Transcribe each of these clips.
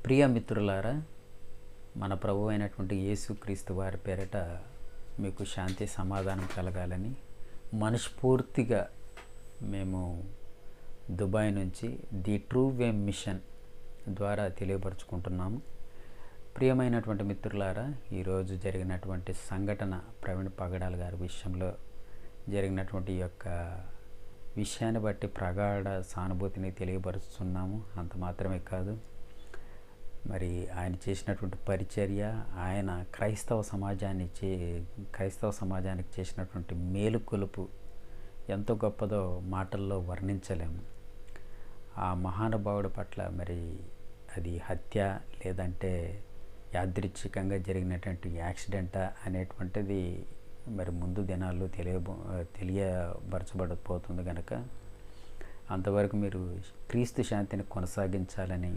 ప్రియ మిత్రులారా, మన ప్రభు అయినటువంటి యేసుక్రీస్తు వారి పేరిట మీకు శాంతి సమాధానం కలగాలని మనస్ఫూర్తిగా మేము దుబాయ్ నుంచి ది ట్రూ వే మిషన్ ద్వారా తెలియపరుచుకుంటున్నాము. ప్రియమైనటువంటి మిత్రులారా, ఈరోజు జరిగినటువంటి సంఘటన ప్రవీణ్ పగడాల్ గారి విషయంలో జరిగినటువంటి ఈ యొక్క విషయాన్ని బట్టి ప్రగాఢ సానుభూతిని తెలియపరుస్తున్నాము. అంత మాత్రమే కాదు, మరి ఆయన చేసినటువంటి పరిచర్య, ఆయన క్రైస్తవ సమాజానికి చేసినటువంటి మేలుకొలుపు ఎంతో గొప్పదో మాటల్లో వర్ణించలేము. ఆ మహానుభావుడి పట్ల మరి అది హత్య లేదంటే యాదృచ్ఛికంగా జరిగినటువంటి యాక్సిడెంటా అనేటువంటిది మరి ముందు దినాల్లో తెలియబరచబడిపోతుంది కనుక అంతవరకు మీరు క్రీస్తు శాంతిని కొనసాగించాలని,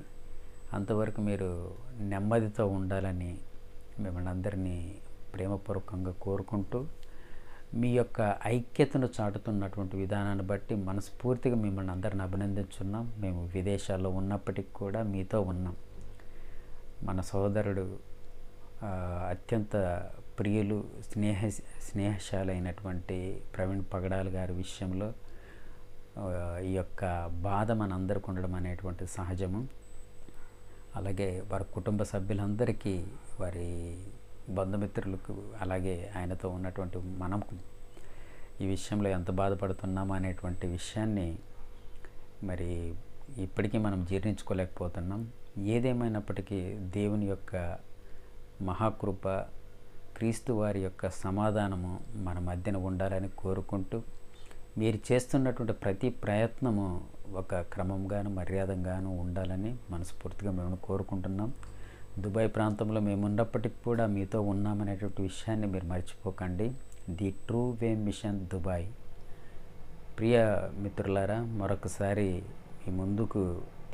అంతవరకు మీరు నెమ్మదితో ఉండాలని మిమ్మల్ని అందరినీ ప్రేమపూర్వకంగా కోరుకుంటూ, మీ యొక్క ఐక్యతను చాటుతున్నటువంటి విధానాన్ని బట్టి మనస్ఫూర్తిగా మిమ్మల్ని అందరిని అభినందించున్నాం. మేము విదేశాల్లో ఉన్నప్పటికీ కూడా మీతో ఉన్నాం. మన సోదరుడు అత్యంత ప్రియులు, స్నేహశాలైనటువంటి ప్రవీణ్ పగడాల్ గారి విషయంలో ఈ యొక్క బాధ మనందరికి ఉండడం అనేటువంటి సహజము. అలాగే వారి కుటుంబ సభ్యులందరికీ, వారి బంధుమిత్రులకు, అలాగే ఆయనతో ఉన్నటువంటి మనం ఈ విషయంలో ఎంత బాధపడుతున్నాము అనేటువంటి విషయాన్ని మరి ఇప్పటికీ మనం జీర్ణించుకోలేకపోతున్నాం. ఏదేమైనప్పటికీ దేవుని యొక్క మహాకృప, క్రీస్తు వారి యొక్క సమాధానము మన మధ్యన ఉండాలని కోరుకుంటూ, మీరు చేస్తున్నటువంటి ప్రతి ప్రయత్నము ఒక క్రమంగాను మర్యాదగాను ఉండాలని మనస్ఫూర్తిగా మేము కోరుకుంటున్నాం. దుబాయ్ ప్రాంతంలో మేము ఉన్నప్పటికీ కూడా మీతో ఉన్నామనేటువంటి విషయాన్ని మీరు మర్చిపోకండి. The true way mission Dubai. ప్రియ మిత్రులారా, మరొకసారి మీ ముందుకు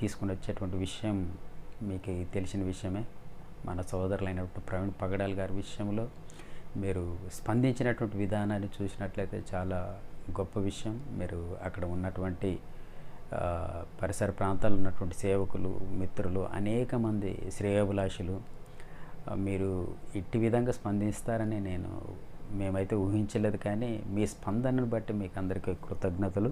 తీసుకుని వచ్చేటువంటి విషయం మీకు తెలిసిన విషయమే. మన సోదరులైనటువంటి ప్రవీణ్ పగడాల్ గారి విషయంలో మీరు స్పందించినటువంటి విధానాన్ని చూసినట్లయితే చాలా గొప్ప విషయం. మీరు అక్కడ ఉన్నటువంటి పరిసర ప్రాంతాల్లో ఉన్నటువంటి సేవకులు, మిత్రులు, అనేక మంది శ్రేయోభిలాషులు మీరు ఇట్టి విధంగా స్పందిస్తారని మేమైతే ఊహించలేదు. కానీ మీ స్పందనను బట్టి మీకు అందరికీ కృతజ్ఞతలు.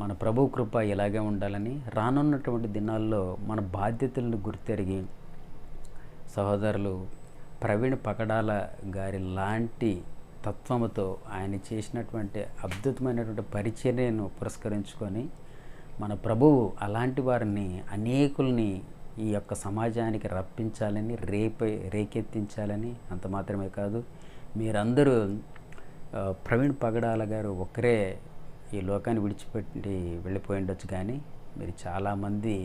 మన ప్రభు కృప ఇలాగే ఉండాలని, రానున్నటువంటి దినాల్లో మన బాధ్యతలను గుర్తెరిగి సహోదరులు ప్రవీణ్ పగడాల గారి లాంటి తత్వముతో ఆయన చేసినటువంటి అద్భుతమైనటువంటి పరిచర్యను పురస్కరించుకొని మన ప్రభువు అలాంటి వారిని, అనేకుల్ని ఈ యొక్క సమాజానికి రప్పించాలని, రేకెత్తించాలని. అంత మాత్రమే కాదు, మీరందరూ ప్రవీణ్ పగడాల గారు ఒక్కరే ఈ లోకాన్ని విడిచిపెట్టి వెళ్ళిపోయి ఉండొచ్చు, కానీ మీరు చాలామంది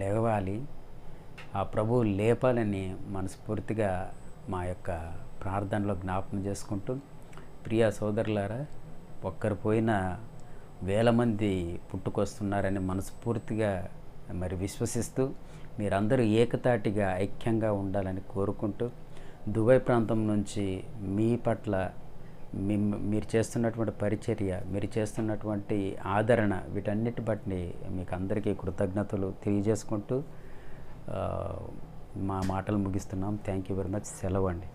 లేవాలి, ఆ ప్రభువు లేపాలని మనస్ఫూర్తిగా మా యొక్క ప్రార్థనలో జ్ఞాపకం చేసుకుంటూ, ప్రియ సోదరులారా, ఒక్కరు పోయినా వేల మంది పుట్టుకొస్తున్నారని మనస్ఫూర్తిగా మరి విశ్వసిస్తూ, మీరందరూ ఏకతాటిగా ఐక్యంగా ఉండాలని కోరుకుంటూ, దుబాయ్ ప్రాంతం నుంచి మీ పట్ల మీరు చేస్తున్నటువంటి పరిచర్య, మీరు చేస్తున్నటువంటి ఆదరణ, వీటన్నిటి బట్టి మీకు అందరికీ కృతజ్ఞతలు తెలియజేసుకుంటూ మా మాటలు ముగిస్తున్నాం. Thank you very much. సెలవు అండి.